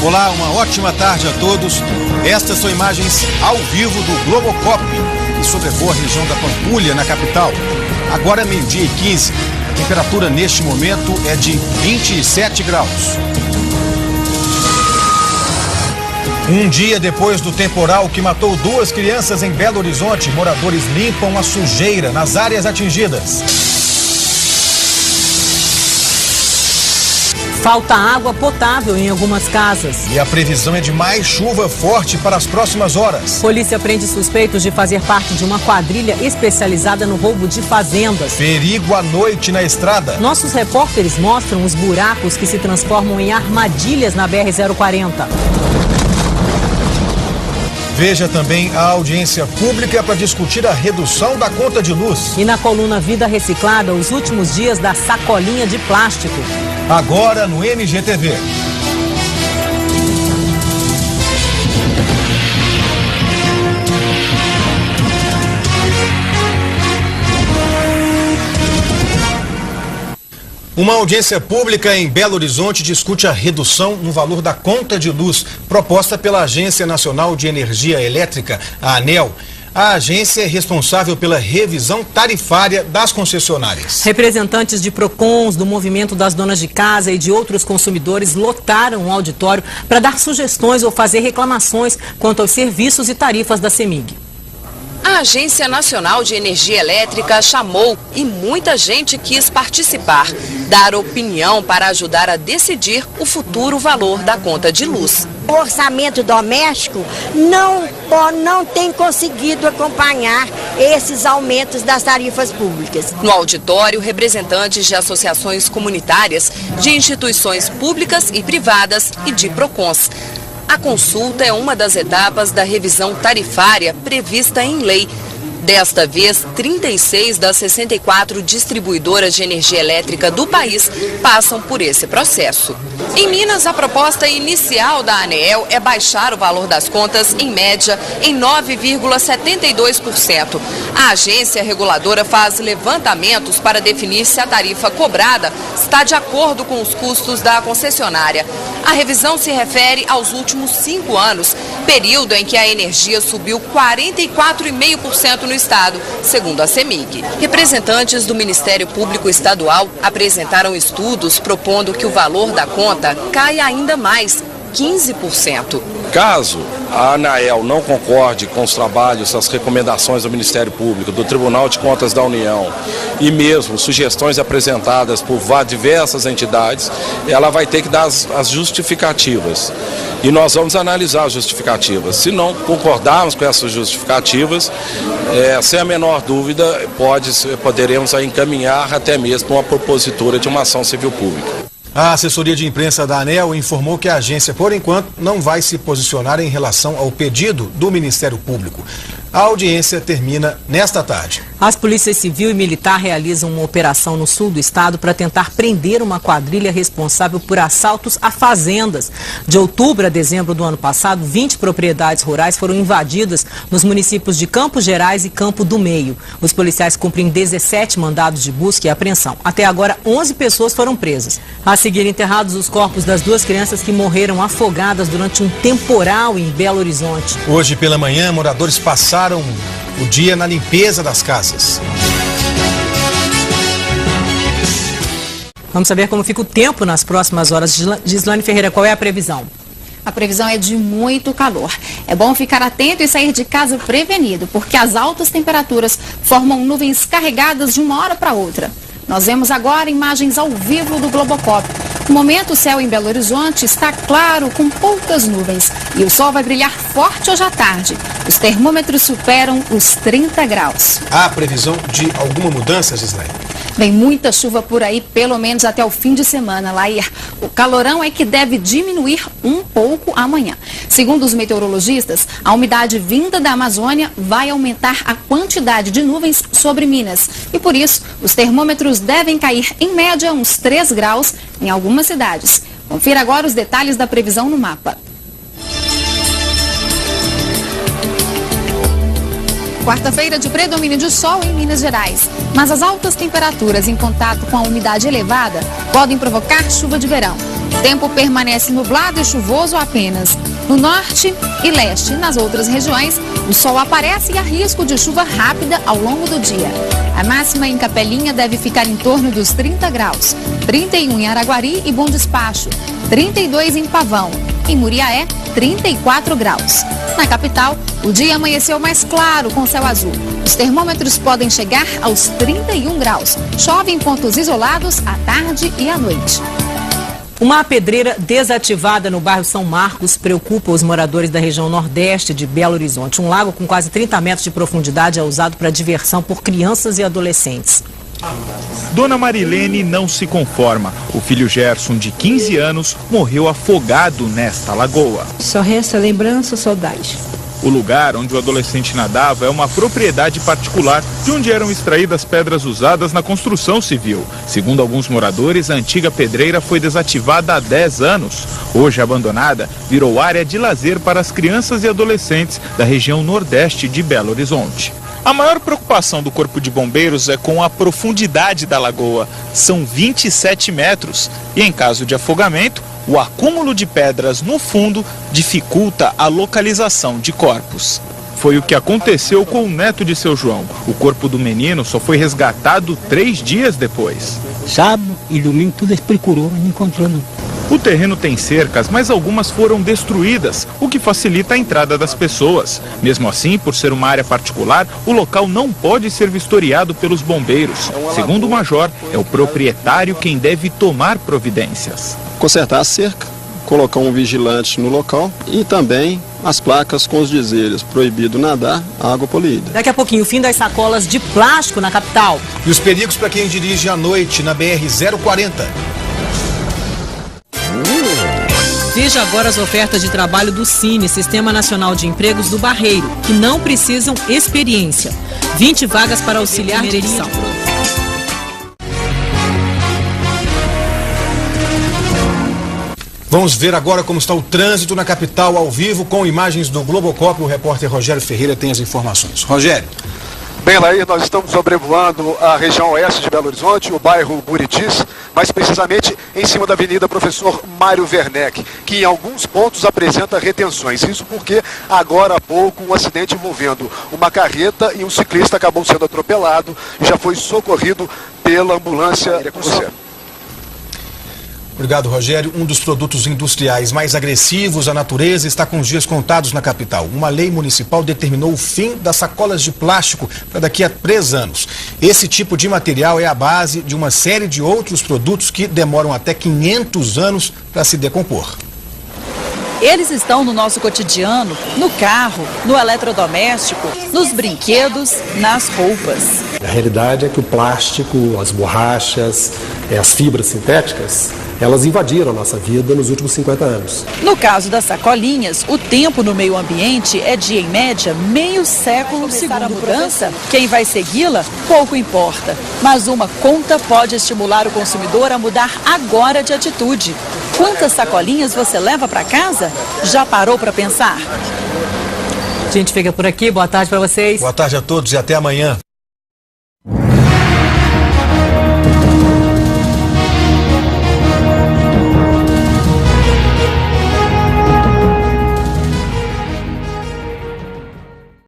Olá, uma ótima tarde a todos. Estas são imagens ao vivo do Globocop, que sobrevoa a região da Pampulha, na capital. Agora é 12h15. A temperatura neste momento é de 27 graus. Um dia depois do temporal que matou 2 crianças em Belo Horizonte, moradores limpam a sujeira nas áreas atingidas. Falta água potável em algumas casas. E a previsão é de mais chuva forte para as próximas horas. Polícia prende suspeitos de fazer parte de uma quadrilha especializada no roubo de fazendas. Perigo à noite na estrada. Nossos repórteres mostram os buracos que se transformam em armadilhas na BR-040. Veja também a audiência pública para discutir a redução da conta de luz. E na coluna Vida Reciclada, os últimos dias da sacolinha de plástico. Agora no MGTV. Uma audiência pública em Belo Horizonte discute a redução no valor da conta de luz proposta pela Agência Nacional de Energia Elétrica, a ANEEL. A agência é responsável pela revisão tarifária das concessionárias. Representantes de PROCONs, do Movimento das Donas de Casa e de outros consumidores lotaram o auditório para dar sugestões ou fazer reclamações quanto aos serviços e tarifas da CEMIG. A Agência Nacional de Energia Elétrica chamou e muita gente quis participar, dar opinião para ajudar a decidir o futuro valor da conta de luz. O orçamento doméstico não tem conseguido acompanhar esses aumentos das tarifas públicas. No auditório, representantes de associações comunitárias, de instituições públicas e privadas e de PROCONs. A consulta é uma das etapas da revisão tarifária prevista em lei. Desta vez, 36 das 64 distribuidoras de energia elétrica do país passam por esse processo. Em Minas, a proposta inicial da ANEEL é baixar o valor das contas, em média, em 9,72%. A agência reguladora faz levantamentos para definir se a tarifa cobrada está de acordo com os custos da concessionária. A revisão se refere aos últimos 5 anos, período em que a energia subiu 44,5% no estado, segundo a CEMIG. Representantes do Ministério Público Estadual apresentaram estudos propondo que o valor da conta caia ainda mais, 15%. Caso a ANEEL não concorde com os trabalhos, as recomendações do Ministério Público, do Tribunal de Contas da União e mesmo sugestões apresentadas por diversas entidades, ela vai ter que dar as justificativas. E nós vamos analisar as justificativas. Se não concordarmos com essas justificativas, sem a menor dúvida, poderemos encaminhar até mesmo uma propositura de uma ação civil pública. A assessoria de imprensa da ANEEL informou que a agência, por enquanto, não vai se posicionar em relação ao pedido do Ministério Público. A audiência termina nesta tarde. As polícias civil e militar realizam uma operação no sul do estado para tentar prender uma quadrilha responsável por assaltos a fazendas. De outubro a dezembro do ano passado, 20 propriedades rurais foram invadidas nos municípios de Campos Gerais e Campo do Meio. Os policiais cumprem 17 mandados de busca e apreensão. Até agora, 11 pessoas foram presas. A seguir, enterrados os corpos das 2 crianças que morreram afogadas durante um temporal em Belo Horizonte. Hoje pela manhã, moradores passaram o dia na limpeza das casas. Vamos saber como fica o tempo nas próximas horas. Gislane Ferreira, qual é a previsão? A previsão é de muito calor. É bom ficar atento e sair de casa prevenido, porque as altas temperaturas formam nuvens carregadas de uma hora para outra. Nós vemos agora imagens ao vivo do Globocop. No momento, o céu em Belo Horizonte está claro, com poucas nuvens. E o sol vai brilhar forte hoje à tarde. Os termômetros superam os 30 graus. Há previsão de alguma mudança, Gislaine? Vem muita chuva por aí, pelo menos até o fim de semana, Lair. O calorão é que deve diminuir um pouco amanhã. Segundo os meteorologistas, a umidade vinda da Amazônia vai aumentar a quantidade de nuvens sobre Minas. E por isso, os termômetros devem cair em média uns 3 graus em algumas cidades. Confira agora os detalhes da previsão no mapa. Quarta-feira de predomínio de sol em Minas Gerais, mas as altas temperaturas em contato com a umidade elevada podem provocar chuva de verão. Tempo permanece nublado e chuvoso apenas no norte e leste. Nas outras regiões, o sol aparece e há risco de chuva rápida ao longo do dia. A máxima em Capelinha deve ficar em torno dos 30 graus, 31 em Araguari e Bom Despacho, 32 em Pavão, em Muriaé, 34 graus. Na capital, o dia amanheceu mais claro com céu azul. Os termômetros podem chegar aos 31 graus. Chove em pontos isolados à tarde e à noite. Uma pedreira desativada no bairro São Marcos preocupa os moradores da região nordeste de Belo Horizonte. Um lago com quase 30 metros de profundidade é usado para diversão por crianças e adolescentes. Dona Marilene não se conforma. O filho Gerson, de 15 anos, morreu afogado nesta lagoa. Só resta lembrança, saudade. O lugar onde o adolescente nadava é uma propriedade particular de onde eram extraídas pedras usadas na construção civil. Segundo alguns moradores, a antiga pedreira foi desativada há 10 anos. Hoje abandonada, virou área de lazer para as crianças e adolescentes da região nordeste de Belo Horizonte. A maior preocupação do Corpo de Bombeiros é com a profundidade da lagoa. São 27 metros e, em caso de afogamento, o acúmulo de pedras no fundo dificulta a localização de corpos. Foi o que aconteceu com o neto de seu João. O corpo do menino só foi resgatado 3 dias depois. Sábado e domingo tudo eles procurou, mas não encontrou não. O terreno tem cercas, mas algumas foram destruídas, o que facilita a entrada das pessoas. Mesmo assim, por ser uma área particular, o local não pode ser vistoriado pelos bombeiros. Segundo o major, é o proprietário quem deve tomar providências. Consertar a cerca, colocar um vigilante no local e também as placas com os dizeres: proibido nadar, água poluída. Daqui a pouquinho, o fim das sacolas de plástico na capital. E os perigos para quem dirige à noite na BR-040. Veja agora as ofertas de trabalho do Cine, Sistema Nacional de Empregos do Barreiro, que não precisam experiência. 20 vagas para auxiliar de edição. Vamos ver agora como está o trânsito na capital ao vivo com imagens do Globocop. O repórter Rogério Ferreira tem as informações. Rogério. Bem, Lair, nós estamos sobrevoando a região oeste de Belo Horizonte, o bairro Buritis, mais precisamente em cima da Avenida Professor Mário Werneck, que em alguns pontos apresenta retenções. Isso porque agora há pouco um acidente envolvendo uma carreta e um ciclista acabou sendo atropelado e já foi socorrido pela ambulância. Com você. Obrigado, Rogério. Um dos produtos industriais mais agressivos à natureza está com os dias contados na capital. Uma lei municipal determinou o fim das sacolas de plástico para daqui a 3 anos. Esse tipo de material é a base de uma série de outros produtos que demoram até 500 anos para se decompor. Eles estão no nosso cotidiano, no carro, no eletrodoméstico, nos brinquedos, nas roupas. A realidade é que o plástico, as borrachas, as fibras sintéticas, elas invadiram a nossa vida nos últimos 50 anos. No caso das sacolinhas, o tempo no meio ambiente é de, em média, meio século. Segundo a mudança, quem vai segui-la, pouco importa. Mas uma conta pode estimular o consumidor a mudar agora de atitude. Quantas sacolinhas você leva para casa? Já parou para pensar? A gente fica por aqui. Boa tarde para vocês. Boa tarde a todos e até amanhã.